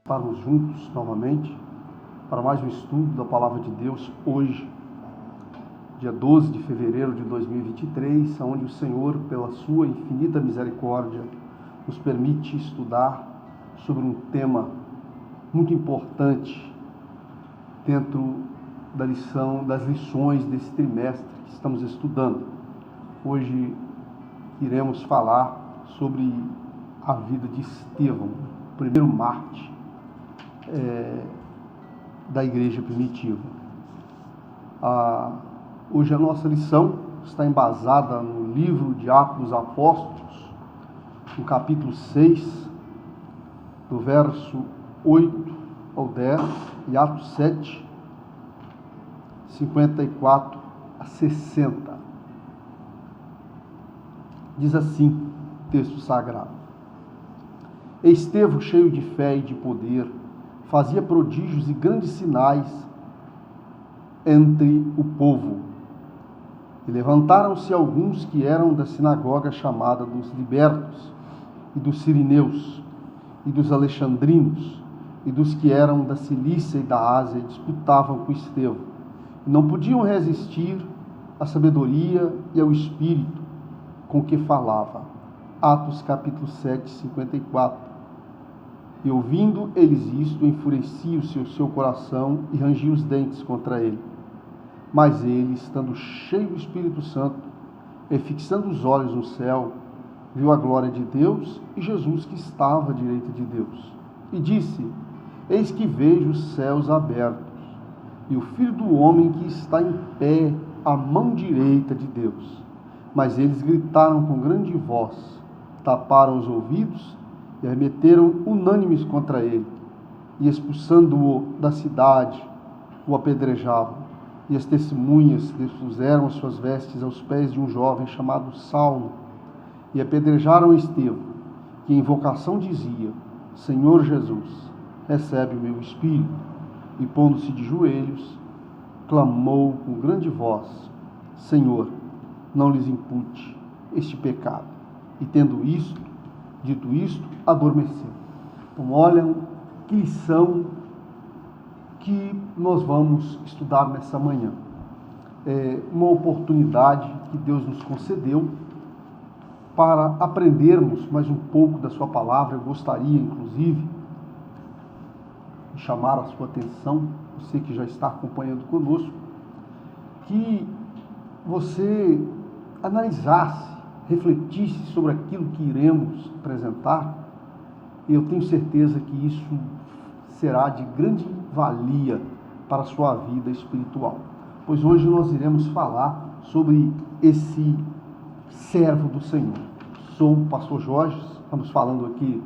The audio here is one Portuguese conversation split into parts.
Estarmos juntos novamente para mais um estudo da Palavra de Deus hoje, dia 12 de fevereiro de 2023, onde o Senhor, pela sua infinita misericórdia, nos permite estudar sobre um tema muito importante dentro das lições desse trimestre que estamos estudando. Hoje iremos falar sobre a vida de Estevão, o primeiro mártir da igreja primitiva. Hoje a nossa lição está embasada no livro de Atos dos Apóstolos, no capítulo 6, do verso 8 ao 10, e Atos 7, 54 a 60. Diz assim o texto sagrado: Estevão, cheio de fé e de poder, fazia prodígios e grandes sinais entre o povo. E levantaram-se alguns que eram da sinagoga chamada dos libertos, e dos sirineus, e dos alexandrinos, e dos que eram da Cilícia e da Ásia, e disputavam com Estevão. E não podiam resistir à sabedoria e ao espírito com que falava. Atos capítulo 7, 54. E ouvindo eles isto, enfurecia-se o seu coração e rangia os dentes contra ele. Mas ele, estando cheio do Espírito Santo, e fixando os olhos no céu, viu a glória de Deus e Jesus que estava à direita de Deus. E disse: Eis que vejo os céus abertos, e o Filho do Homem que está em pé à mão direita de Deus. Mas eles gritaram com grande voz, taparam os ouvidos e arremeteram unânimes contra ele, e expulsando-o da cidade, o apedrejavam. E as testemunhas despuseram as suas vestes aos pés de um jovem chamado Saulo, e apedrejaram Estevão, que em invocação dizia: Senhor Jesus, recebe o meu espírito. E pondo-se de joelhos, clamou com grande voz: Senhor, não lhes impute este pecado. E tendo dito isto, adormeceu. Então, olha que lição que nós vamos estudar nessa manhã. É uma oportunidade que Deus nos concedeu para aprendermos mais um pouco da sua palavra. Eu gostaria, inclusive, de chamar a sua atenção, você que já está acompanhando conosco, que você analisasse, refletisse sobre aquilo que iremos apresentar. Eu tenho certeza que isso será de grande valia para a sua vida espiritual. Pois hoje nós iremos falar sobre esse servo do Senhor. Sou o pastor Jorge, estamos falando aqui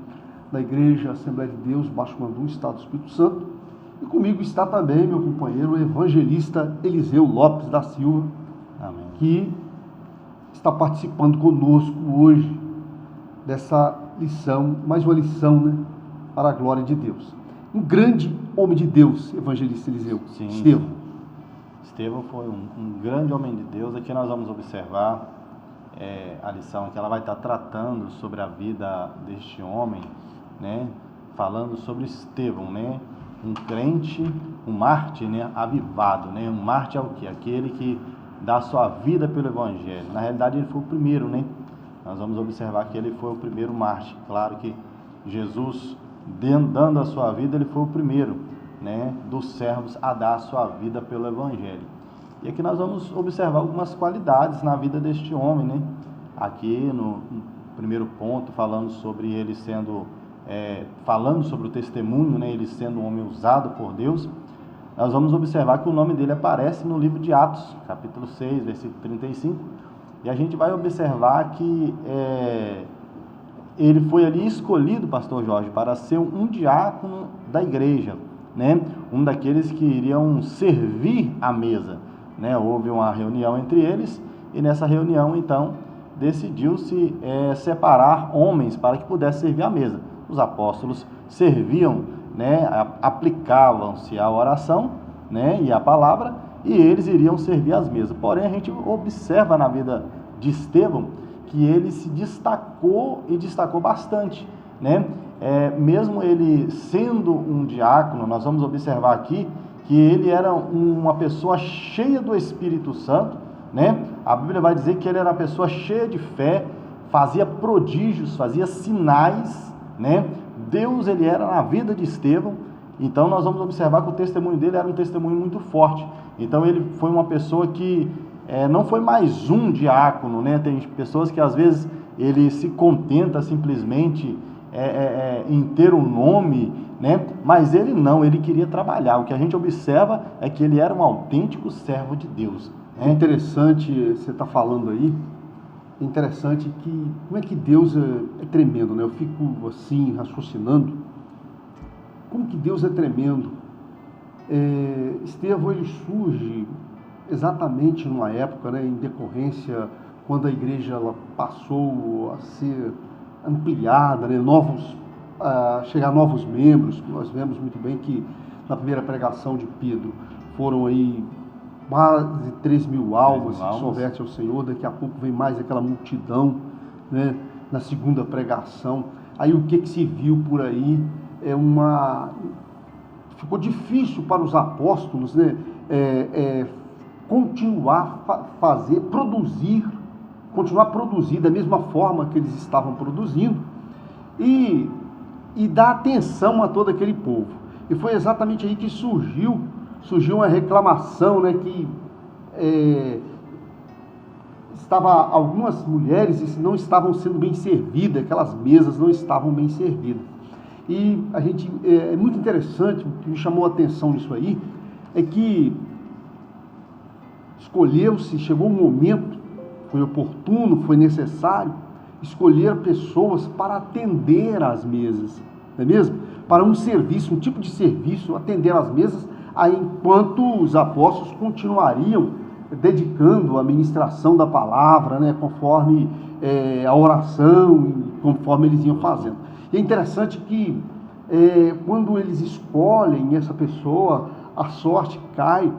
da Igreja Assembleia de Deus, Baixo Mandu, Estado do Espírito Santo. E comigo está também meu companheiro, o evangelista Eliseu Lopes da Silva. Amém. Que está participando conosco hoje dessa lição, mais uma lição, né, para a glória de Deus. Um grande homem de Deus, evangelista Eliseu. Sim, Estevão. Estevão foi um grande homem de Deus. Aqui nós vamos observar a lição que ela vai estar tratando sobre a vida deste homem, né, falando sobre Estevão, né, um crente, um mártir, né, avivado, né. Um mártir é o quê? Aquele que dá sua vida pelo Evangelho. Na realidade, ele foi o primeiro, né? Nós vamos observar que ele foi o primeiro mártir. Claro que Jesus, dando a sua vida, ele foi o primeiro, né, dos servos a dar a sua vida pelo Evangelho. E aqui nós vamos observar algumas qualidades na vida deste homem, né? Aqui no primeiro ponto, falando sobre ele falando sobre o testemunho, né, ele sendo um homem usado por Deus. Nós vamos observar que o nome dele aparece no livro de Atos, capítulo 6, versículo 35, e a gente vai observar que ele foi ali escolhido, pastor Jorge, para ser um diácono da igreja, né? Um daqueles que iriam servir à mesa, né? Houve uma reunião entre eles, e nessa reunião, então, decidiu-se separar homens para que pudessem servir à mesa. Os apóstolos serviam, né, aplicavam-se à oração, né, e à palavra, e eles iriam servir às mesas. Porém, a gente observa na vida de Estevão que ele se destacou, e destacou bastante, né? mesmo ele sendo um diácono, nós vamos observar aqui que ele era uma pessoa cheia do Espírito Santo, né? A Bíblia vai dizer que ele era uma pessoa cheia de fé, fazia prodígios, fazia sinais, né? Deus, ele era na vida de Estevão. Então nós vamos observar que o testemunho dele era um testemunho muito forte. Então ele foi uma pessoa que não foi mais um diácono, né? Tem pessoas que às vezes ele se contenta simplesmente em ter um nome, né? Mas ele não, ele queria trabalhar. O que a gente observa é que ele era um autêntico servo de Deus. É interessante, você está falando aí, é interessante que, como é que Deus é tremendo, né? Eu fico assim, raciocinando, como que Deus é tremendo. Estevão, ele surge exatamente numa época, né, em decorrência, quando a igreja ela passou a ser ampliada, né, chegar novos membros. Nós vemos muito bem que na primeira pregação de Pedro foram aí quase 3.000 almas que se convertem ao Senhor. Daqui a pouco vem mais aquela multidão, né, na segunda pregação. Aí o que se viu por aí ficou difícil para os apóstolos, né, continuar produzir da mesma forma que eles estavam produzindo e dar atenção a todo aquele povo. E foi exatamente aí que surgiu uma reclamação, né, que algumas mulheres não estavam sendo bem servidas, aquelas mesas não estavam bem servidas. E é muito interessante, o que me chamou a atenção nisso aí, é que chegou um momento, foi oportuno, foi necessário, escolher pessoas para atender às mesas, não é mesmo? Para um serviço, um tipo de serviço, atender às mesas, enquanto os apóstolos continuariam dedicando a ministração da palavra, né, conforme a oração, conforme eles iam fazendo. E é interessante que quando eles escolhem essa pessoa, a sorte cai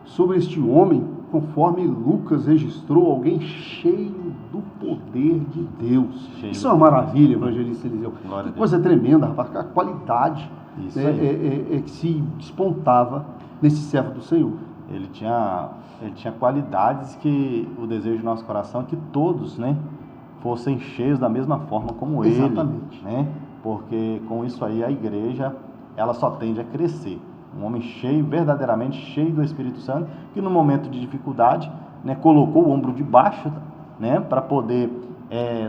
sobre este homem, conforme Lucas registrou, alguém cheio do poder de Deus. Isso é uma maravilha, evangelista Eliseu. Que coisa tremenda, rapaz, a qualidade que se despontava nesse servo do Senhor. Ele tinha qualidades que o desejo do nosso coração é que todos, né, fossem cheios da mesma forma como ele. Exatamente. Né? Porque com isso aí a igreja ela só tende a crescer. Um homem cheio, verdadeiramente cheio do Espírito Santo, que no momento de dificuldade, né, colocou o ombro de baixo, né, para poder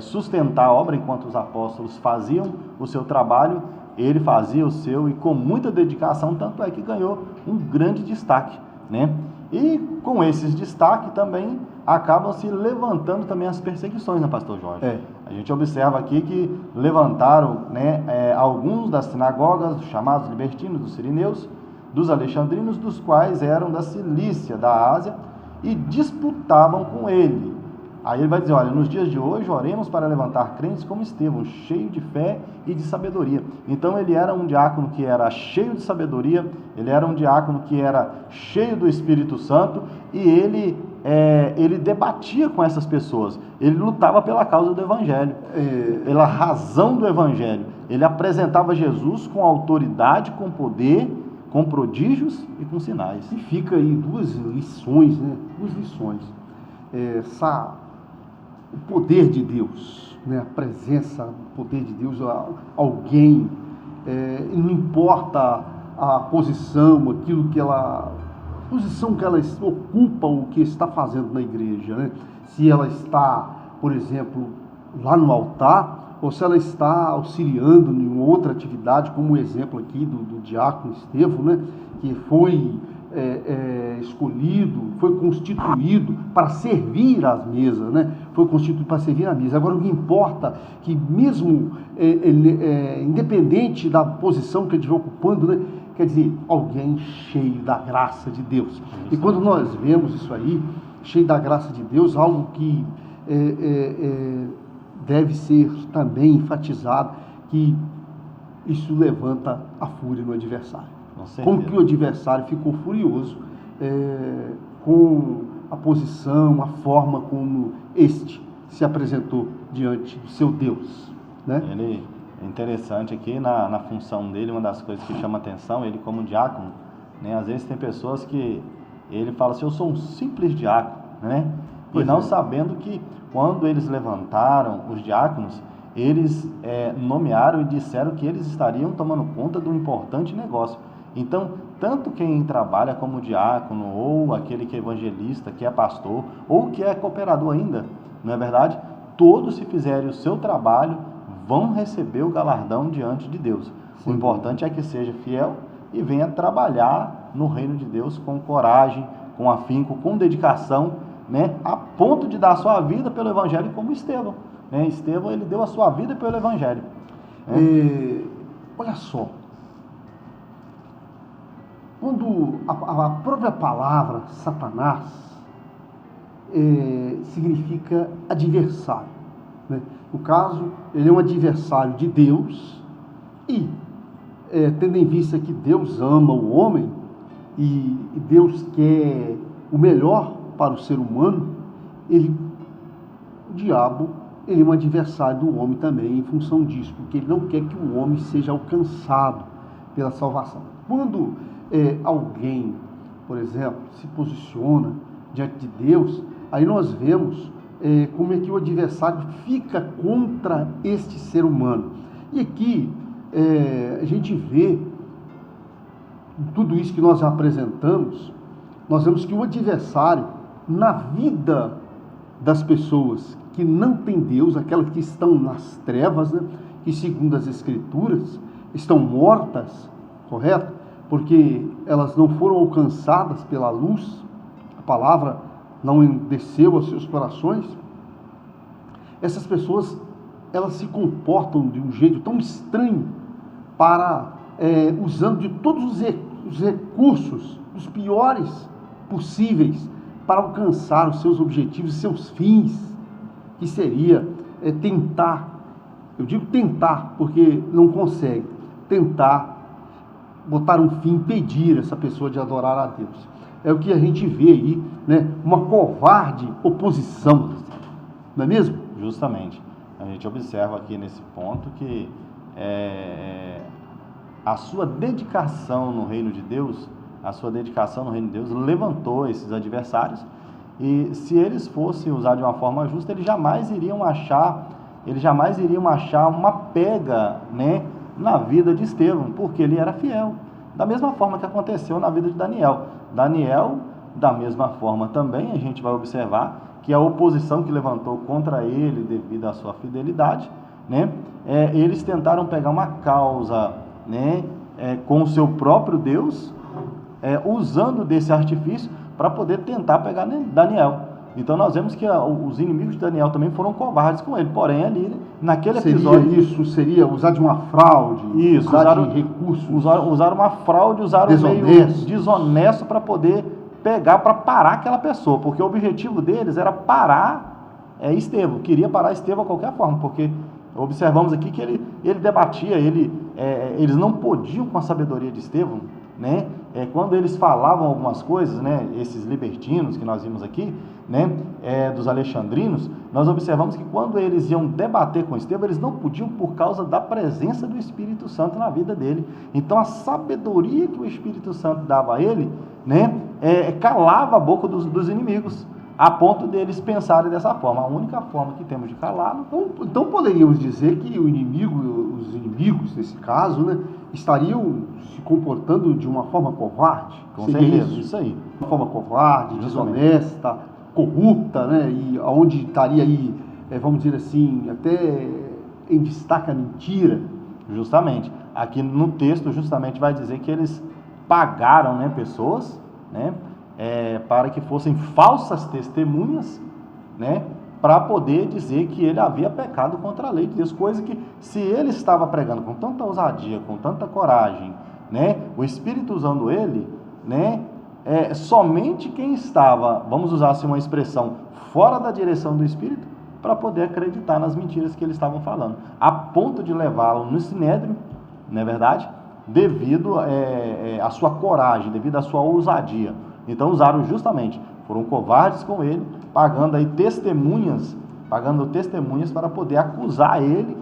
sustentar a obra enquanto os apóstolos faziam o seu trabalho. Ele fazia o seu e com muita dedicação, tanto é que ganhou um grande destaque, né? E com esses destaques também acabam se levantando também as perseguições, né, pastor Jorge? A gente observa aqui que levantaram, né, alguns das sinagogas, dos chamados libertinos, dos sirineus, dos alexandrinos, dos quais eram da Cilícia, da Ásia, e disputavam com ele. Aí ele vai dizer, olha, nos dias de hoje oremos para levantar crentes como Estevão, cheio de fé e de sabedoria. Então ele era um diácono que era cheio de sabedoria, ele era um diácono que era cheio do Espírito Santo, e ele debatia com essas pessoas, ele lutava pela causa do Evangelho, pela razão do Evangelho. Ele apresentava Jesus com autoridade, com poder, com prodígios e com sinais. E fica aí duas lições, né? Duas lições. O poder de Deus, né? A presença do poder de Deus, alguém, não importa a posição, a posição que ela ocupa, o que está fazendo na igreja, né? Se ela está, por exemplo, lá no altar, ou se ela está auxiliando em uma outra atividade, como o exemplo aqui do diácono Estevão, né, que foi escolhido, foi constituído para servir às mesas, né, foi constituído para servir à mesa. Agora, o que importa é que mesmo independente da posição que ele estiver ocupando, né, quer dizer, alguém cheio da graça de Deus. E quando nós vemos isso aí, cheio da graça de Deus, algo que deve ser também enfatizado, que isso levanta a fúria no adversário. Como que o adversário ficou furioso com a posição, a forma como este se apresentou diante do seu Deus, né? É interessante aqui na função dele, uma das coisas que chama atenção, ele como diácono, né? Às vezes tem pessoas que ele fala assim, eu sou um simples diácono, né? E não sabendo que quando eles levantaram os diáconos, eles nomearam e disseram que eles estariam tomando conta de um importante negócio. Então, tanto quem trabalha como diácono, ou aquele que é evangelista, que é pastor, ou que é cooperador ainda, não é verdade? Todos, se fizerem o seu trabalho, vão receber o galardão diante de Deus. Sim. O importante é que seja fiel e venha trabalhar no reino de Deus com coragem, com afinco, com dedicação, né? A ponto de dar a sua vida pelo evangelho, como Estevão. Né? Estevão, ele deu a sua vida pelo evangelho. Né? Olha só, quando a própria palavra Satanás significa adversário, né? No caso, ele é um adversário de Deus e, tendo em vista que Deus ama o homem e Deus quer o melhor para o ser humano, o diabo, ele é um adversário do homem também em função disso, porque ele não quer que o homem seja alcançado pela salvação. Quando alguém, por exemplo, se posiciona diante de Deus, aí nós vemos como é que o adversário fica contra este ser humano. E aqui a gente vê tudo isso que nós já apresentamos, nós vemos que o adversário, na vida das pessoas que não têm Deus, aquelas que estão nas trevas, né, que segundo as Escrituras estão mortas, correto? Porque elas não foram alcançadas pela luz, a palavra não desceu aos seus corações. Essas pessoas, elas se comportam de um jeito tão estranho, usando de todos os recursos, os piores possíveis, para alcançar os seus objetivos, seus fins, que seria tentar, eu digo tentar, porque não consegue, tentar botar um fim, impedir essa pessoa de adorar a Deus. É o que a gente vê aí, né? Uma covarde oposição, não é mesmo? Justamente. A gente observa aqui nesse ponto que a sua dedicação no reino de Deus, levantou esses adversários, e se eles fossem usar de uma forma justa, eles jamais iriam achar uma pega, né, na vida de Estevão, porque ele era fiel, da mesma forma que aconteceu na vida de Daniel. Daniel, da mesma forma também, a gente vai observar que a oposição que levantou contra ele devido à sua fidelidade, né, eles tentaram pegar uma causa, né, com o seu próprio Deus, usando desse artifício para poder tentar pegar Daniel. Então nós vemos que os inimigos de Daniel também foram covardes com ele, porém ali, naquele episódio... Isso seria usar de uma fraude, usaram de recursos... Usaram uma fraude, usaram um meio desonesto para poder pegar, para parar aquela pessoa, porque o objetivo deles era parar Estevão, queria parar Estevão de qualquer forma, porque observamos aqui que ele debatia, eles não podiam com a sabedoria de Estevão, né? Quando eles falavam algumas coisas, né, esses libertinos que nós vimos aqui, né, dos alexandrinos, nós observamos que quando eles iam debater com Estevão, eles não podiam por causa da presença do Espírito Santo na vida dele. Então a sabedoria que o Espírito Santo dava a ele, né, calava a boca dos inimigos, a ponto deles pensarem dessa forma. A única forma que temos de calá-lo... Então poderíamos dizer que os inimigos, nesse caso, né, estariam se comportando de uma forma covarde? Com certeza, isso aí. Uma forma covarde, desonesta, corrupta, né, e onde estaria aí, vamos dizer assim, até em destaque a mentira. Justamente. Aqui no texto, justamente, vai dizer que eles pagaram, né, pessoas, né, para que fossem falsas testemunhas, né, para poder dizer que ele havia pecado contra a lei de Deus, coisa que, se ele estava pregando com tanta ousadia, com tanta coragem, né, o Espírito usando ele, né, somente quem estava, vamos usar assim uma expressão, fora da direção do Espírito, para poder acreditar nas mentiras que eles estavam falando, a ponto de levá-lo no sinédrio, não é verdade? Devido à sua coragem, devido à sua ousadia. Então usaram justamente, foram covardes com ele, pagando testemunhas para poder acusar ele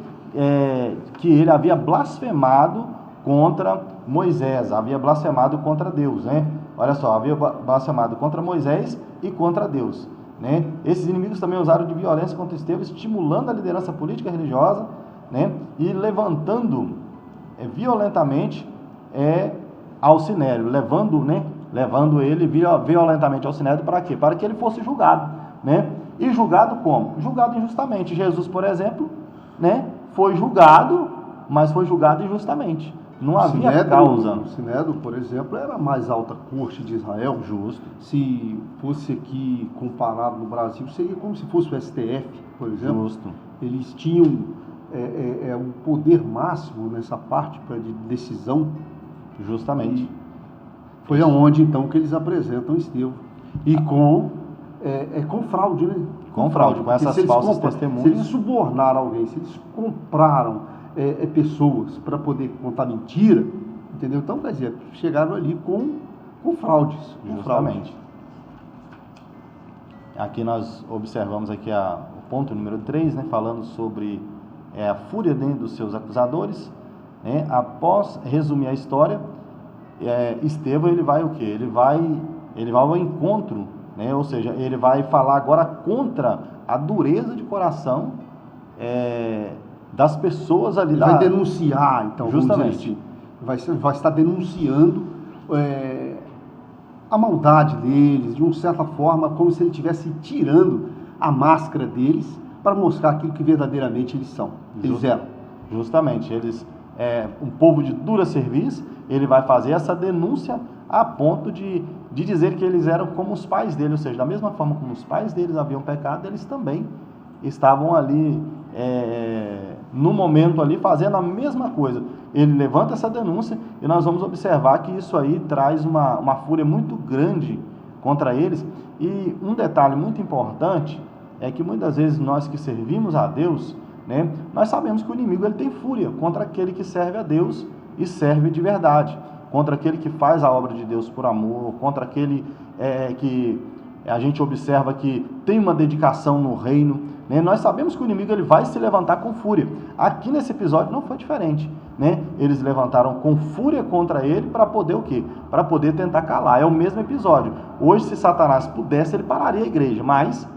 que ele havia blasfemado contra Moisés, havia blasfemado contra Deus, né? Olha só, havia blasfemado contra Moisés e contra Deus, né? Esses inimigos também usaram de violência contra Estevão, estimulando a liderança política e religiosa, né? E levantando violentamente ao Sinédrio, levando ele violentamente ao Sinédrio para quê? Para que ele fosse julgado, né? E julgado como? Julgado injustamente. Jesus, por exemplo, né, foi julgado, mas foi julgado injustamente. Não havia causa. O Sinédrio, por exemplo, era a mais alta corte de Israel. Justo. Se fosse aqui comparado no Brasil, seria como se fosse o STF, por exemplo. Justo. Eles tinham um poder máximo nessa parte de decisão. Justamente. E foi aonde, então, que eles apresentam Estevão. E com fraude, né? Com fraude, com essas falsas testemunhas. Se eles subornaram alguém, se eles compraram pessoas para poder contar mentira, entendeu? Então, quer dizer, chegaram ali com fraudes. Justamente. Aqui nós observamos aqui o ponto número 3, né, falando sobre a fúria dentro dos seus acusadores, né? Após resumir a história, Estevão, ele vai o quê? Ele vai ao encontro, né? Ou seja, ele vai falar agora contra a dureza de coração das pessoas ali. Ele vai denunciar, então, justamente. Vai estar denunciando a maldade deles, de uma certa forma, como se ele estivesse tirando a máscara deles para mostrar aquilo que verdadeiramente eles são. Eles eram. Justamente, eles um povo de dura serviço. Ele vai fazer essa denúncia a ponto de dizer que eles eram como os pais dele, ou seja, da mesma forma como os pais deles haviam pecado, eles também estavam ali no momento ali fazendo a mesma coisa. Ele levanta essa denúncia e nós vamos observar que isso aí traz uma fúria muito grande contra eles. E um detalhe muito importante é que muitas vezes nós que servimos a Deus, né, nós sabemos que o inimigo ele tem fúria contra aquele que serve a Deus e serve de verdade, contra aquele que faz a obra de Deus por amor, contra aquele que a gente observa que tem uma dedicação no reino, né? Nós sabemos que o inimigo ele vai se levantar com fúria. Aqui nesse episódio não foi diferente, né? Eles levantaram com fúria contra ele para poder o quê? Para poder tentar calar. É o mesmo episódio. Hoje, se Satanás pudesse, ele pararia a igreja, mas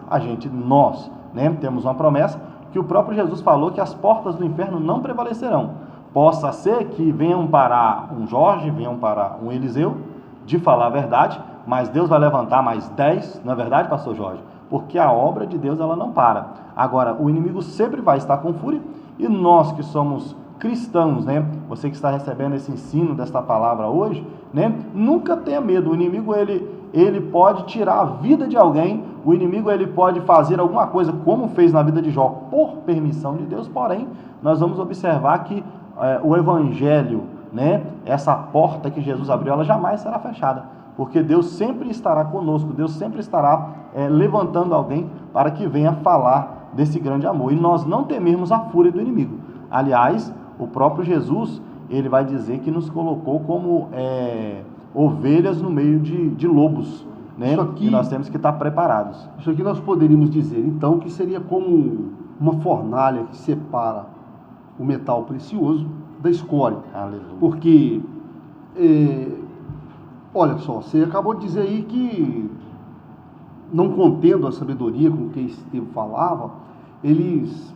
nós, né, temos uma promessa que o próprio Jesus falou que as portas do inferno não prevalecerão. Possa ser que venham parar um Jorge, venham parar um Eliseu, de falar a verdade, mas Deus vai levantar mais 10, não é verdade, pastor Jorge? Porque a obra de Deus, ela não para. Agora, o inimigo sempre vai estar com fúria, e nós que somos cristãos, né? Você que está recebendo esse ensino desta palavra hoje, né? Nunca tenha medo. O inimigo, ele pode tirar a vida de alguém, o inimigo, ele pode fazer alguma coisa, como fez na vida de Jó, por permissão de Deus, porém, nós vamos observar que o evangelho, né, essa porta que Jesus abriu, ela jamais será fechada, porque Deus sempre estará conosco, Deus sempre estará levantando alguém para que venha falar desse grande amor, e nós não temermos a fúria do inimigo. Aliás, o próprio Jesus, ele vai dizer que nos colocou como ovelhas no meio de lobos, né? E nós temos que estar preparados. Isso aqui nós poderíamos dizer, então, que seria como uma fornalha que separa o metal precioso da escória. Aleluia. Porque, olha só, você acabou de dizer aí que, não contendo a sabedoria com que Estevão falava, eles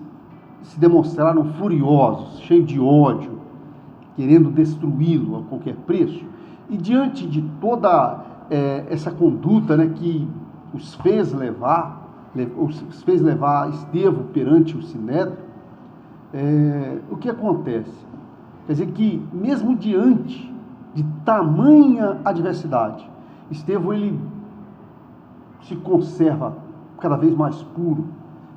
se demonstraram furiosos, cheios de ódio, querendo destruí-lo a qualquer preço. E diante de toda essa conduta, né, que os fez levar Estevão perante o Sinédrio, o que acontece? Quer dizer que mesmo diante de tamanha adversidade, Estevão ele se conserva cada vez mais puro,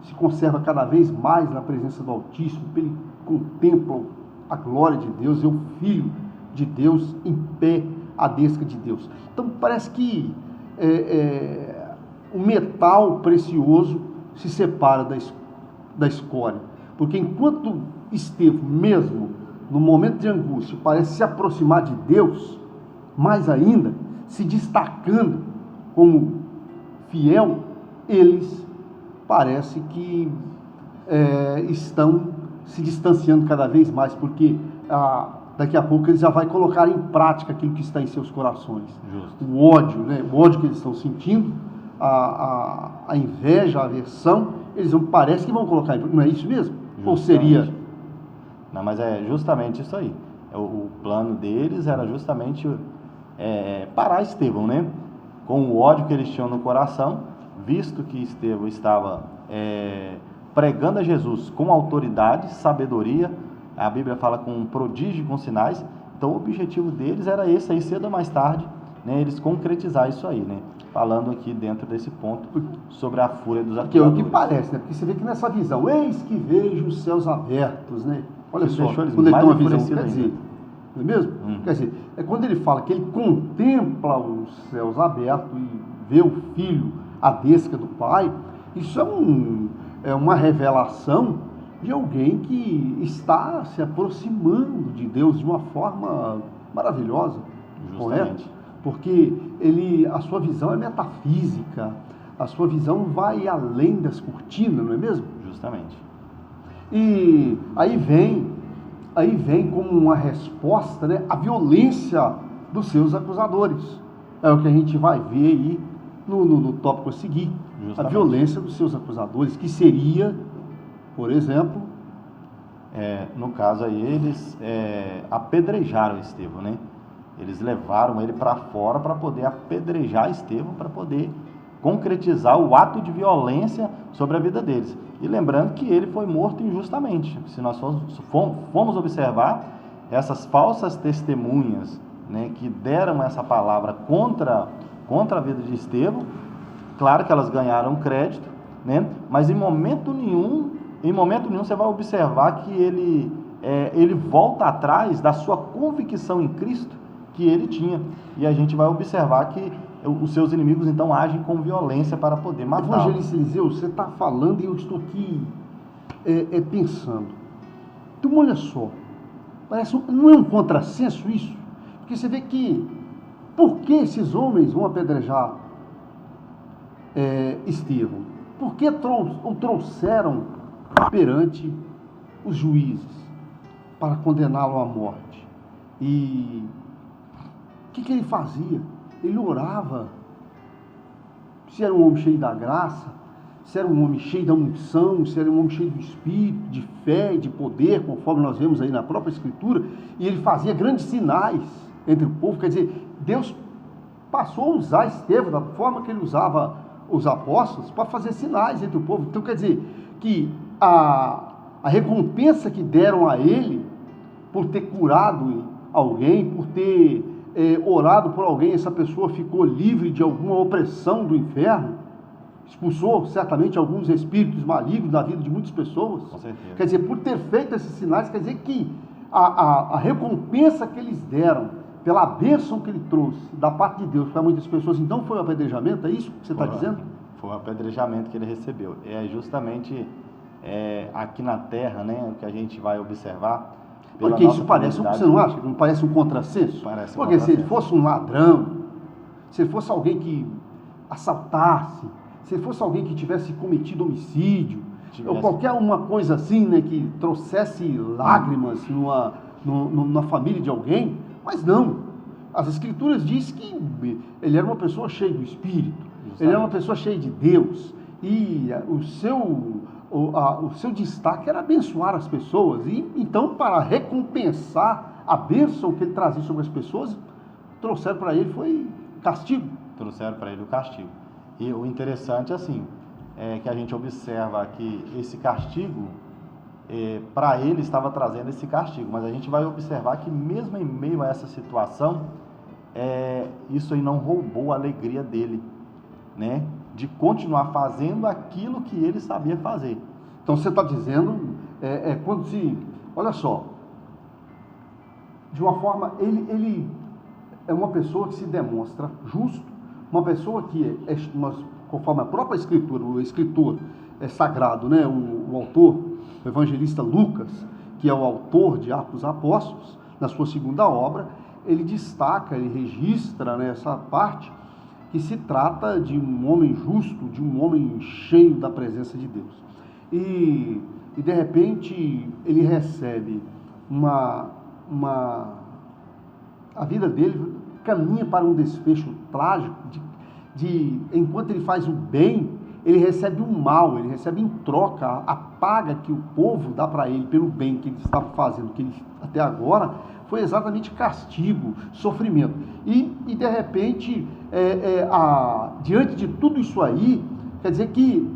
se conserva cada vez mais na presença do Altíssimo, ele contempla a glória de Deus, é o Filho de Deus em pé à destra de Deus. Então parece que o metal precioso se separa da escória, porque enquanto Estevão, mesmo no momento de angústia, parece se aproximar de Deus, mais ainda, se destacando como fiel, eles parece que estão se distanciando cada vez mais, porque daqui a pouco ele já vai colocar em prática aquilo que está em seus corações. Justo. O ódio, né? O ódio que eles estão sentindo, a inveja, a aversão, parece que vão colocar em prática. Não é isso mesmo? Justamente. Ou seria... Não, mas é justamente isso aí. O plano deles era justamente parar Estevão, né? Com o ódio que eles tinham no coração, visto que Estevão estava pregando a Jesus com autoridade, sabedoria, a Bíblia fala com um prodígio, com sinais. Então o objetivo deles era esse aí, cedo ou mais tarde, né, eles concretizar isso aí, né? Falando aqui dentro desse ponto sobre a fúria dos acusadores. Que é o que parece, né? Porque você vê que nessa visão, eis que vejo os céus abertos, né? Olha só, quando ele tem uma visão, quer dizer, não é mesmo? Quer dizer, é quando ele fala que ele contempla os céus abertos e vê o Filho à destra do Pai, isso é uma revelação de alguém que está se aproximando de Deus de uma forma maravilhosa, correto? Porque a sua visão é metafísica, a sua visão vai além das cortinas, não é mesmo? Justamente. E aí vem como uma resposta, né, a violência dos seus acusadores. É o que a gente vai ver aí no tópico a seguir. Justamente. A violência dos seus acusadores, que seria, por exemplo... no caso aí, eles apedrejaram Estevão, né? Eles levaram ele para fora para poder apedrejar Estevão, para poder concretizar o ato de violência sobre a vida deles. E lembrando que ele foi morto injustamente. Se nós formos observar essas falsas testemunhas, né, que deram essa palavra contra a vida de Estevão, claro que elas ganharam crédito, né, mas em momento nenhum você vai observar que ele volta atrás da sua convicção em Cristo que ele tinha. E a gente vai observar que os seus inimigos então agem com violência para poder matá-lo. Evangelista Eliseu, você está falando e eu estou aqui pensando. Então, olha só, não é um contrassenso isso? Porque você vê que, por que esses homens vão apedrejar Estevão? Por que o trouxeram perante os juízes para condená-lo à morte? E o que ele fazia? Ele orava. Se era um homem cheio da graça, se era um homem cheio da unção, se era um homem cheio do Espírito, de fé, de poder, conforme nós vemos aí na própria Escritura, e ele fazia grandes sinais entre o povo. Quer dizer, Deus passou a usar Estevão da forma que ele usava os apóstolos para fazer sinais entre o povo. Então quer dizer que a recompensa que deram a ele por ter curado alguém, por ter orado por alguém, essa pessoa ficou livre de alguma opressão do inferno, expulsou certamente alguns espíritos malignos da vida de muitas pessoas. Com certeza. Quer dizer, por ter feito esses sinais, quer dizer que a recompensa que eles deram pela bênção que ele trouxe da parte de Deus para muitas pessoas, então foi o apedrejamento, é isso que você está dizendo? Foi o apedrejamento que ele recebeu. É justamente aqui na Terra, né, o que a gente vai observar. Porque isso parece, você não acha? Não parece um contrassenso? Parece. Porque se ele fosse um ladrão, se ele fosse alguém que assaltasse, se ele fosse alguém que tivesse cometido homicídio, ou qualquer uma coisa assim, né, que trouxesse lágrimas na família de alguém, mas não. As Escrituras dizem que ele era uma pessoa cheia do Espírito, justamente. Ele era uma pessoa cheia de Deus, e o seu destaque era abençoar as pessoas. E então, para recompensar a bênção que ele trazia sobre as pessoas, trouxeram para ele foi castigo. Trouxeram para ele o castigo. E o interessante, assim, é que a gente observa que esse castigo, para ele estava trazendo esse castigo, mas a gente vai observar que mesmo em meio a essa situação, isso aí não roubou a alegria dele, né, de continuar fazendo aquilo que ele sabia fazer. Então você está dizendo, quando se, olha só, de uma forma, ele é uma pessoa que se demonstra justo, uma pessoa que conforme a própria Escritura, o escritor sagrado, né, o autor, o evangelista Lucas, que é o autor de Atos dos Apóstolos, na sua segunda obra, ele destaca, ele registra nessa parte que se trata de um homem justo, de um homem cheio da presença de Deus. E e de repente ele recebe a vida dele caminha para um desfecho trágico, enquanto ele faz o bem, ele recebe o mal, ele recebe em troca a paga que o povo dá para ele pelo bem que ele estava fazendo, que ele até agora foi exatamente castigo, sofrimento. E de repente, diante de tudo isso aí, quer dizer que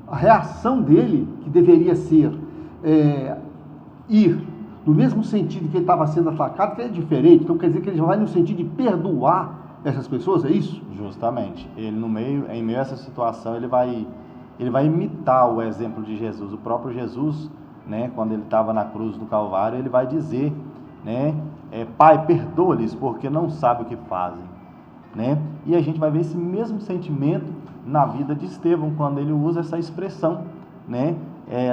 a reação dele, que deveria ser ir no mesmo sentido que ele estava sendo atacado, que é diferente. Então quer dizer que ele já vai no sentido de perdoar essas pessoas, é isso? Justamente. Ele em meio a essa situação, ele vai imitar o exemplo de Jesus. O próprio Jesus, né, quando ele estava na cruz do Calvário, ele vai dizer, né, Pai, perdoa-lhes porque não sabem o que fazem, né? E a gente vai ver esse mesmo sentimento na vida de Estevão, quando ele usa essa expressão, né?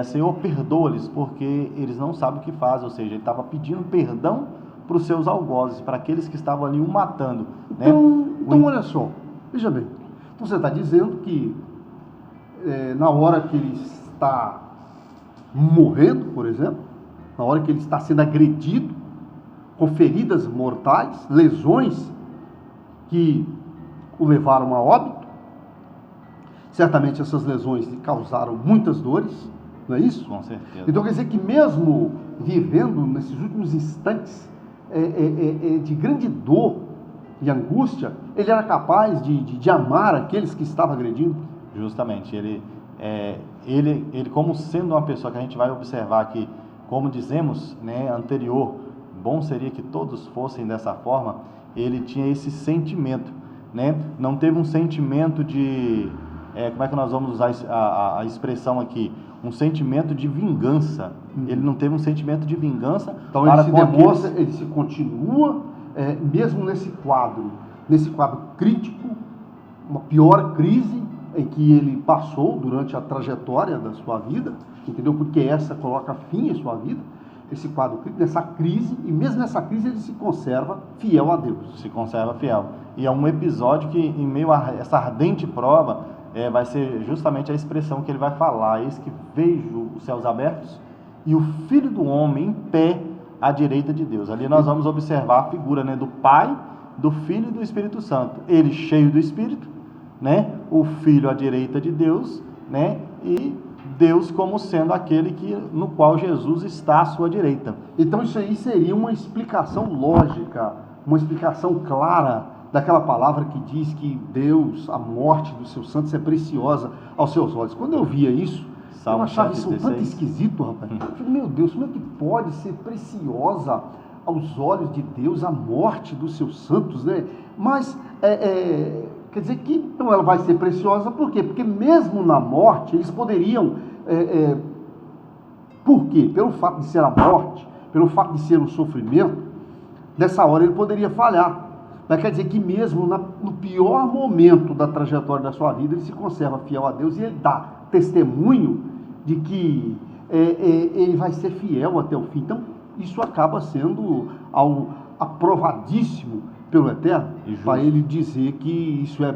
Senhor, perdoa-lhes porque eles não sabem o que fazem. Ou seja, ele estava pedindo perdão para os seus algozes, para aqueles que estavam ali o matando, né? Então olha só, veja bem, então você está dizendo que na hora que ele está morrendo, por exemplo, na hora que ele está sendo agredido, com feridas mortais, lesões que o levaram a óbito, certamente essas lesões lhe causaram muitas dores, não é isso? Com certeza. Então quer dizer que mesmo vivendo nesses últimos instantes de grande dor e angústia, ele era capaz de amar aqueles que estavam agredindo? Justamente. Ele como sendo uma pessoa que a gente vai observar que, como dizemos, né, anterior, bom seria que todos fossem dessa forma. Ele tinha esse sentimento, né? Não teve um sentimento de... como é que nós vamos usar a expressão aqui? Um sentimento de vingança. Ele não teve um sentimento de vingança. Então ele se demonstra, ele se continua, mesmo nesse quadro crítico, uma pior crise em que ele passou durante a trajetória da sua vida, entendeu? Porque essa coloca fim à sua vida, esse quadro crítico, nessa crise, e mesmo nessa crise ele se conserva fiel a Deus. Se conserva fiel. E é um episódio que, em meio a essa ardente prova, vai ser justamente a expressão que ele vai falar: eis que vejo os céus abertos e o Filho do Homem em pé à direita de Deus. Ali nós vamos observar a figura, né, do Pai, do Filho e do Espírito Santo. Ele cheio do Espírito, né, o Filho à direita de Deus, né, e Deus como sendo aquele no qual Jesus está à sua direita. Então isso aí seria uma explicação lógica, uma explicação clara daquela palavra que diz que Deus, a morte dos seus santos é preciosa aos seus olhos. Quando eu via isso, eu achava isso tanto esquisito, rapaz. Eu falei, meu Deus, como é que pode ser preciosa aos olhos de Deus a morte dos seus santos, né? Mas, quer dizer que então ela vai ser preciosa por quê? Porque mesmo na morte, eles poderiam... por quê? Pelo fato de ser a morte, pelo fato de ser o sofrimento, nessa hora ele poderia falhar. Mas quer dizer que mesmo no pior momento da trajetória da sua vida, ele se conserva fiel a Deus e ele dá testemunho de que ele vai ser fiel até o fim. Então, isso acaba sendo aprovadíssimo pelo Eterno, para ele dizer que isso é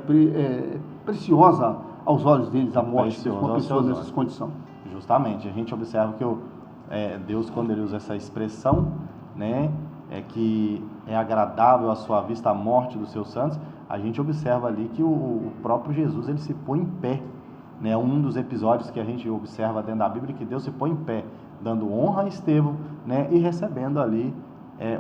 preciosa aos olhos deles, a morte de uma pessoa nessas condições. Justamente, a gente observa que Deus, quando ele usa essa expressão, né, que é agradável à sua vista a morte dos seus santos, a gente observa ali que o próprio Jesus, ele se põe em pé, né? Um dos episódios que a gente observa dentro da Bíblia, que Deus se põe em pé, dando honra a Estevão, né, e recebendo ali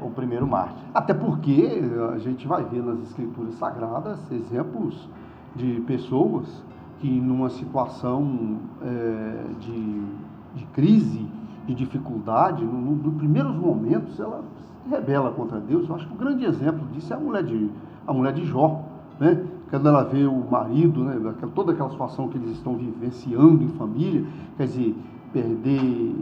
o primeiro mártir. Até porque a gente vai ver nas Escrituras Sagradas exemplos de pessoas que numa situação de crise, de dificuldade, nos primeiros momentos ela se rebela contra Deus. Eu acho que o grande exemplo disso é a mulher de Jó, né? Quando ela vê o marido, né? Toda aquela situação que eles estão vivenciando em família, quer dizer, perder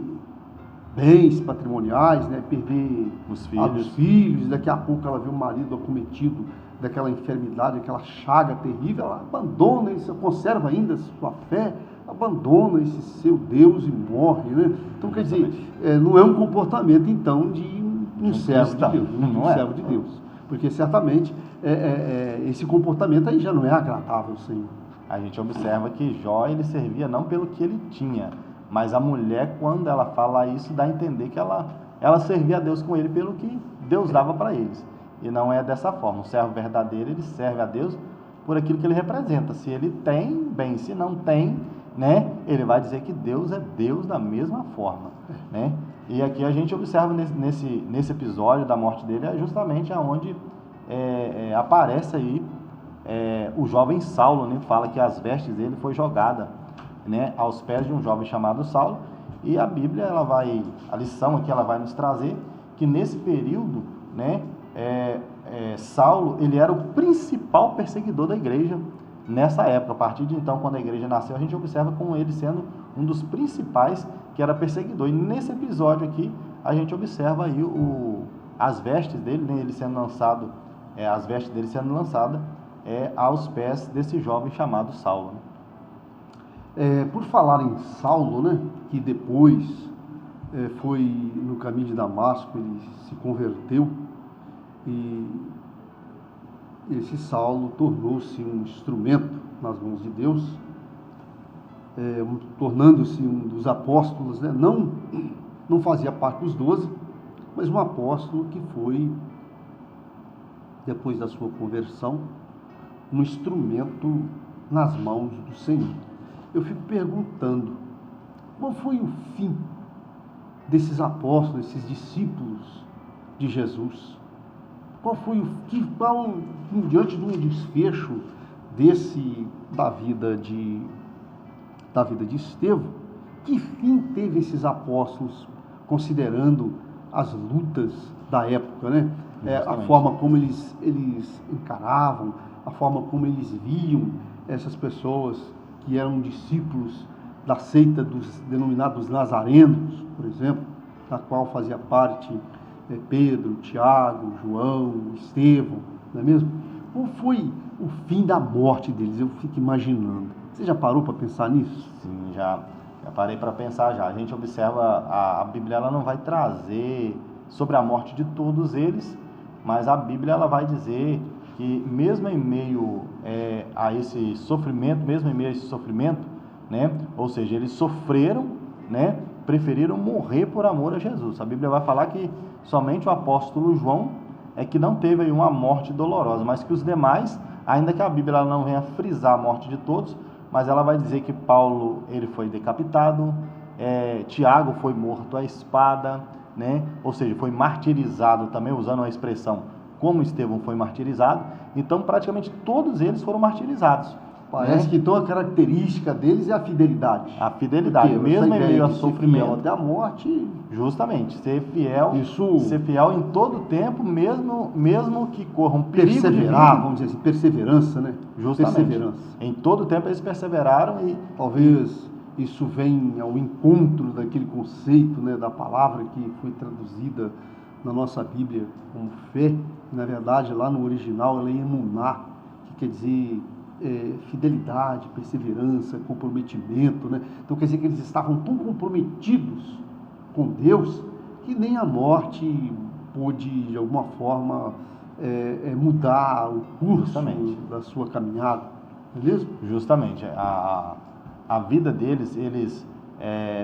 bens patrimoniais, né? Perder os filhos, daqui a pouco ela vê o marido acometido daquela enfermidade, aquela chaga terrível, ela abandona isso, conserva ainda sua fé, abandona esse seu Deus e morre, né? Então, quer dizer, não é um comportamento, então, de um servo de Deus, servo de Deus, porque certamente esse comportamento aí já não é agradável, Senhor. A gente observa que Jó, ele servia não pelo que ele tinha, Mas a mulher, quando ela fala isso, dá a entender que ela servia a Deus com ele pelo que Deus dava para eles. E não é dessa forma. O servo verdadeiro, ele serve a Deus por aquilo que ele representa. Se ele tem, bem. Se não tem, né, ele vai dizer que Deus é Deus da mesma forma, né? E aqui a gente observa nesse episódio da morte dele, é justamente aonde aparece aí o jovem Saulo, né? Fala que as vestes dele foi jogada, né, aos pés de um jovem chamado Saulo. E a Bíblia, a lição aqui, ela vai nos trazer que nesse período, né, Saulo, ele era o principal perseguidor da igreja nessa época. A partir de então, quando a igreja nasceu, a gente observa como ele sendo um dos principais que era perseguidor. E nesse episódio aqui, a gente observa aí as vestes dele, né, ele sendo lançado, as vestes dele sendo lançadas aos pés desse jovem chamado Saulo, né? Por falar em Saulo, né, que depois foi no caminho de Damasco, ele se converteu, e esse Saulo tornou-se um instrumento nas mãos de Deus, tornando-se um dos apóstolos, né? Não fazia parte dos 12, mas um apóstolo que foi, depois da sua conversão, um instrumento nas mãos do Senhor. Eu fico perguntando, qual foi o fim desses apóstolos, desses discípulos de Jesus? Qual foi diante de um desfecho da vida de Estevão, que fim teve esses apóstolos, considerando as lutas da época, né? A forma como eles encaravam, a forma como eles viam essas pessoas que eram discípulos da seita dos denominados nazarenos, por exemplo, da qual fazia parte Pedro, Tiago, João, Estevão, não é mesmo? Qual foi o fim da morte deles? Eu fico imaginando. Você já parou para pensar nisso? Sim, já parei para pensar já. A gente observa, a Bíblia, ela não vai trazer sobre a morte de todos eles, mas a Bíblia, ela vai dizer que mesmo em meio a esse sofrimento, né, ou seja, eles sofreram, né, preferiram morrer por amor a Jesus. A Bíblia vai falar que somente o apóstolo João é que não teve aí uma morte dolorosa, mas que os demais, ainda que a Bíblia ela não venha frisar a morte de todos, mas ela vai dizer que Paulo, ele foi decapitado, Tiago foi morto à espada, né, ou seja, foi martirizado também, usando a expressão como Estevão foi martirizado. Então praticamente todos eles foram martirizados. Parece que então a característica deles é a fidelidade. A fidelidade, mesmo em meio a sofrimento. Até a morte. Justamente, ser fiel em todo o tempo, mesmo que corram perigo de vida. Vamos dizer assim, perseverança, né? Justamente. Perseverança. Em todo o tempo eles perseveraram e... Talvez isso venha ao encontro daquele conceito, né, da palavra que foi traduzida na nossa Bíblia como fé. Na verdade, lá no original ela é emuná, que quer dizer fidelidade, perseverança, comprometimento, né? Então quer dizer que eles estavam tão comprometidos com Deus que nem a morte pôde de alguma forma mudar o curso da sua caminhada, não é mesmo? Justamente, a vida deles,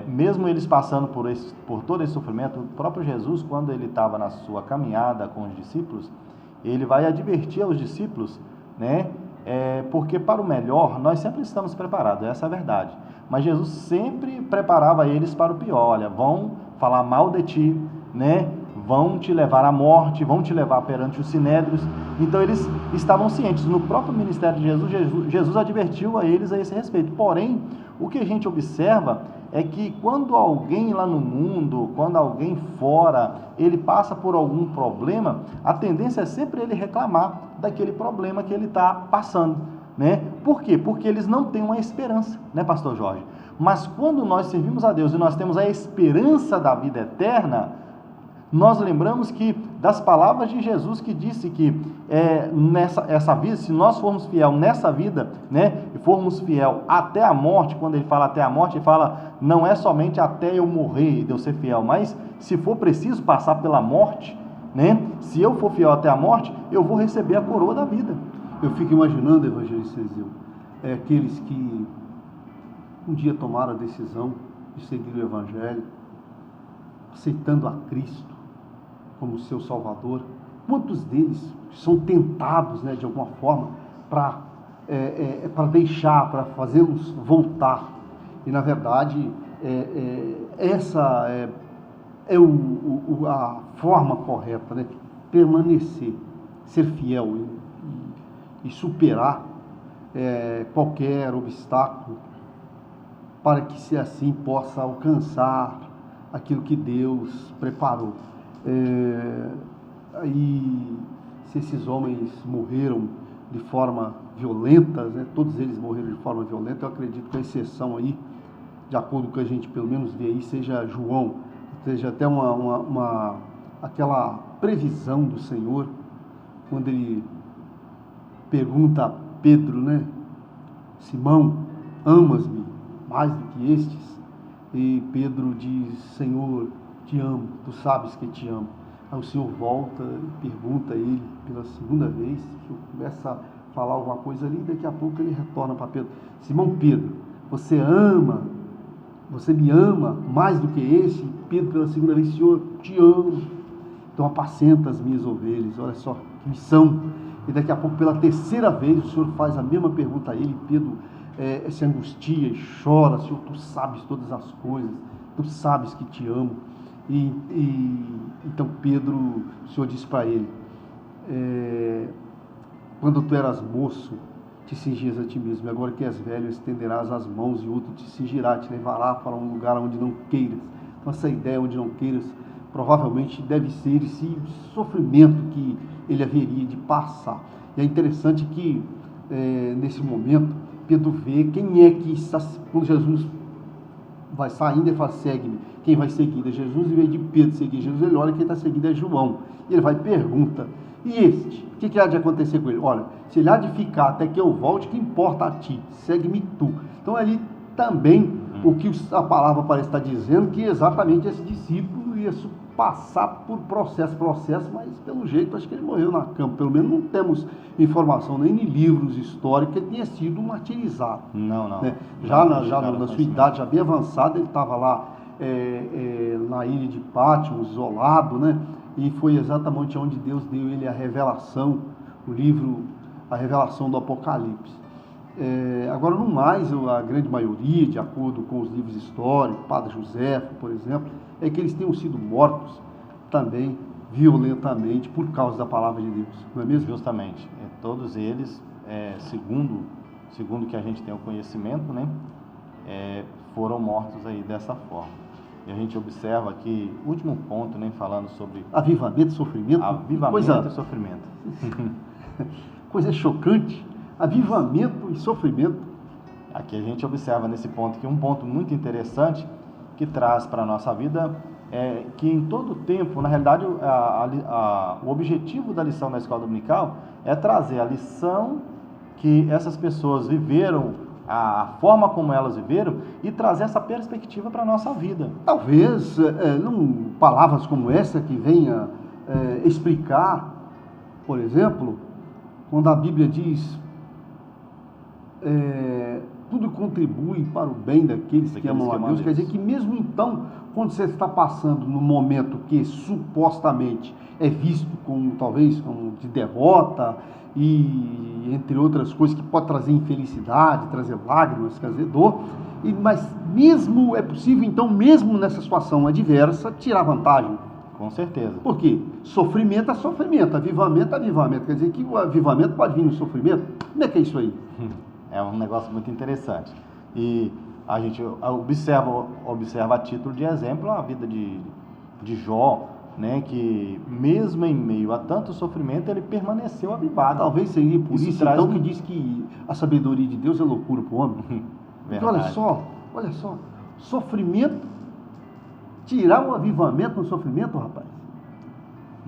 mesmo eles passando por todo esse sofrimento, o próprio Jesus, quando ele estava na sua caminhada com os discípulos, ele vai advertir aos discípulos, né? Porque para o melhor nós sempre estamos preparados, essa é a verdade. Mas Jesus sempre preparava eles para o pior. Olha, vão falar mal de ti, né? Vão te levar à morte, vão te levar perante os sinédrios. Então eles estavam cientes. No próprio ministério de Jesus advertiu a eles a esse respeito. Porém, o que a gente observa é que quando alguém lá no mundo, quando alguém fora, ele passa por algum problema, a tendência é sempre ele reclamar daquele problema que ele está passando, né? Por quê? Porque eles não têm uma esperança, né, pastor Jorge? Mas quando nós servimos a Deus e nós temos a esperança da vida eterna, nós lembramos que das palavras de Jesus que disse que essa vida, se nós formos fiel nessa vida, né, e formos fiel até a morte, quando ele fala até a morte, ele fala, não é somente até eu morrer de eu ser fiel, mas se for preciso passar pela morte, né, se eu for fiel até a morte, eu vou receber a coroa da vida. Eu fico imaginando, evangelista Cezil, aqueles que um dia tomaram a decisão de seguir o Evangelho, aceitando a Cristo como seu Salvador. Quantos deles são tentados, né, de alguma forma, para deixar, para fazê-los voltar? E, na verdade, essa é a forma correta, né? Permanecer, ser fiel e superar qualquer obstáculo, para que, se assim, possa alcançar aquilo que Deus preparou. E se esses homens morreram de forma violenta, né, todos eles morreram de forma violenta, eu acredito que a exceção aí, de acordo com o que a gente pelo menos vê aí, seja João, seja até aquela previsão do Senhor, quando ele pergunta a Pedro, né, Simão, amas-me mais do que estes? E Pedro diz, Senhor, te amo, tu sabes que te amo. Aí o Senhor volta e pergunta a ele pela segunda vez, começa a falar alguma coisa ali, e daqui a pouco ele retorna para Pedro. Simão Pedro, você me ama mais do que este? Pedro pela segunda vez, Senhor, te amo. Então apacenta as minhas ovelhas, olha só que missão. E daqui a pouco, pela terceira vez, o Senhor faz a mesma pergunta a ele, Pedro se angustia e chora, Senhor, tu sabes todas as coisas, tu sabes que te amo. Então Pedro, o Senhor diz para ele, quando tu eras moço, te cingias a ti mesmo, e agora que és velho, estenderás as mãos e outro te cingirá, te levará para um lugar onde não queiras. Então essa ideia, onde não queiras, provavelmente deve ser esse sofrimento que ele haveria de passar. E é interessante que nesse momento Pedro vê quem é que está, quando Jesus vai saindo, ele fala, segue-me. Quem vai seguindo é Jesus, em vez de Pedro seguir Jesus, ele olha, quem está seguindo é João. E ele vai e pergunta, e este? O que há de acontecer com ele? Olha, se ele há de ficar até que eu volte, que importa a ti? Segue-me tu. Então ali também, o que a palavra parece estar dizendo, que exatamente esse discípulo ia passar por processo, mas pelo jeito acho que ele morreu na cama. Pelo menos não temos informação nem em livros históricos que ele tenha sido martirizado. Não. Né? Já na sua idade, já bem avançada, ele estava lá na ilha de Patmos, isolado, né? E foi exatamente onde Deus deu ele a revelação, o livro, a revelação do Apocalipse. Agora, no mais, a grande maioria, de acordo com os livros históricos, Padre José, por exemplo, é que eles tenham sido mortos também violentamente por causa da palavra de Deus, não é mesmo? Justamente. Todos eles, segundo que a gente tem o conhecimento, né, foram mortos aí dessa forma. E a gente observa aqui, último ponto, né, falando sobre avivamento e sofrimento. Avivamento e sofrimento. Coisa chocante. Avivamento e sofrimento. Aqui a gente observa nesse ponto que um ponto muito interessante que traz para a nossa vida é que em todo tempo, na realidade, o objetivo da lição da escola dominical é trazer a lição que essas pessoas viveram, a forma como elas viveram, e trazer essa perspectiva para a nossa vida. Talvez palavras como essa que venha explicar, por exemplo, quando a Bíblia diz tudo contribui para o bem daqueles que amam a Deus, quer dizer que mesmo então, quando você está passando no momento que supostamente é visto como talvez como de derrota e entre outras coisas que pode trazer infelicidade, trazer lágrimas, trazer dor, mas mesmo é possível então, mesmo nessa situação adversa, tirar vantagem. Com certeza. Por quê? Sofrimento é sofrimento, avivamento é avivamento, quer dizer que o avivamento pode vir no sofrimento. Como é que é isso aí? É um negócio muito interessante. E a gente observa a título de exemplo a vida de Jó, né, que mesmo em meio a tanto sofrimento, ele permaneceu avivado. Talvez seria por isso então que diz que a sabedoria de Deus é loucura para o homem. Então, olha só, sofrimento, tirar o avivamento no sofrimento, rapaz.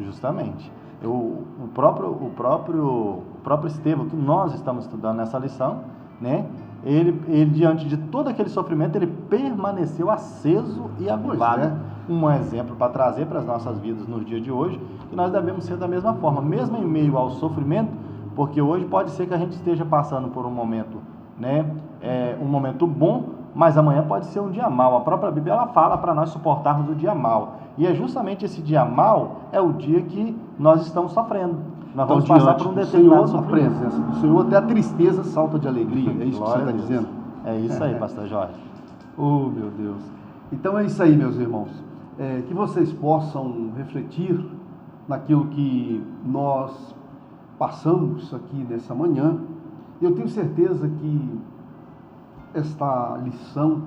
Justamente. O próprio Estevão, que nós estamos estudando nessa lição, né? Ele diante de todo aquele sofrimento, ele permaneceu aceso e avivado. Um exemplo para trazer para as nossas vidas nos dias de hoje, que nós devemos ser da mesma forma, mesmo em meio ao sofrimento, porque hoje pode ser que a gente esteja passando por um momento, né? Um momento bom, mas amanhã pode ser um dia mau. A própria Bíblia ela fala para nós suportarmos o dia mau. E é justamente esse dia mau é o dia que nós estamos sofrendo. Nós vamos passar por um determinado sofrimento. Na presença do Senhor, até a tristeza salta de alegria. É isso que você está dizendo? É isso aí, pastor Jorge. Oh, meu Deus. Então é isso aí, meus irmãos. Que vocês possam refletir naquilo que nós passamos aqui nessa manhã. Eu tenho certeza que esta lição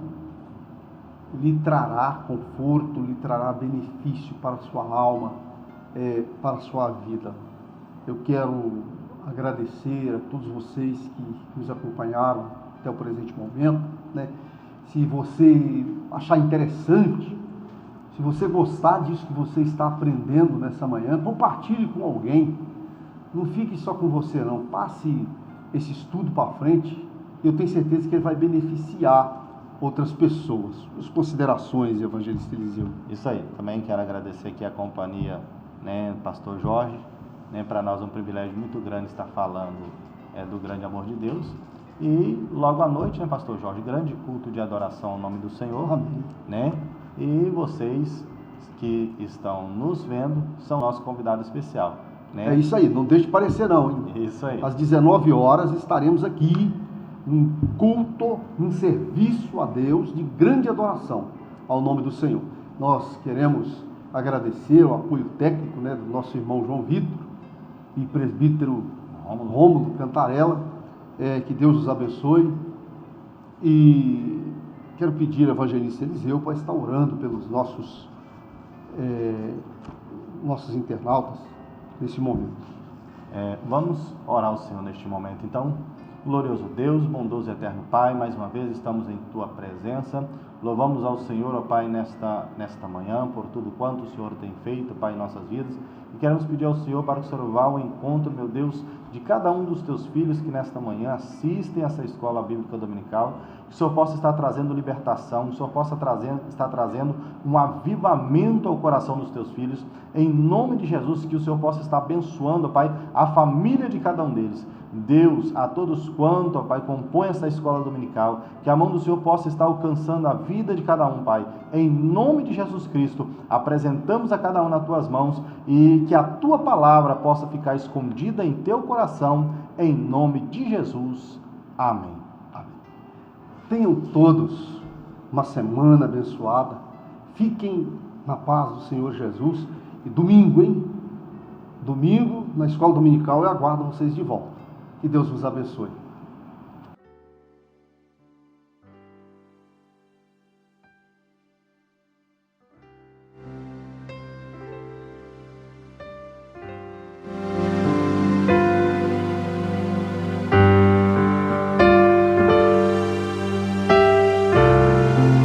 lhe trará conforto, lhe trará benefício para a sua alma, para a sua vida. Eu quero agradecer a todos vocês que nos acompanharam até o presente momento, né? Se você achar interessante, se você gostar disso que você está aprendendo nessa manhã, compartilhe com alguém. Não fique só com você, não. Passe esse estudo para frente. Eu tenho certeza que ele vai beneficiar outras pessoas. As considerações, evangelista Eliseu. Isso aí. Também quero agradecer aqui a companhia, né, do pastor Jorge. Né, para nós é um privilégio muito grande estar falando do grande amor de Deus. E logo à noite, né, pastor Jorge, grande culto de adoração ao nome do Senhor. Amém. Né? E vocês que estão nos vendo são nosso convidado especial. Né? É isso aí, não deixe de parecer não, hein? Isso aí. Às 19 horas estaremos aqui em culto, em serviço a Deus, de grande adoração ao nome do Senhor. Nós queremos agradecer o apoio técnico, né, do nosso irmão João Vitor e presbítero Rômulo Cantarella. Que Deus os abençoe. E quero pedir ao evangelista Eliseu para estar orando pelos nossos internautas nesse momento. Vamos orar ao Senhor neste momento. Então, glorioso Deus, bondoso e eterno Pai, mais uma vez estamos em Tua presença. Louvamos ao Senhor, ó Pai, nesta manhã, por tudo quanto o Senhor tem feito, Pai, em nossas vidas. E queremos pedir ao Senhor para que o Senhor vá ao encontro, meu Deus, de cada um dos Teus filhos que nesta manhã assistem a essa escola bíblica dominical. Que o Senhor possa estar trazendo libertação, que o Senhor possa estar trazendo um avivamento ao coração dos Teus filhos. Em nome de Jesus, que o Senhor possa estar abençoando, Pai, a família de cada um deles. Deus, a todos quanto, ó Pai, compõe essa escola dominical, que a mão do Senhor possa estar alcançando a vida de cada um, Pai. Em nome de Jesus Cristo, apresentamos a cada um nas Tuas mãos e que a Tua palavra possa ficar escondida em Teu coração, em nome de Jesus. Amém. Amém. Tenham todos uma semana abençoada. Fiquem na paz do Senhor Jesus. E domingo, hein? Domingo, na escola dominical, eu aguardo vocês de volta. Que Deus vos abençoe.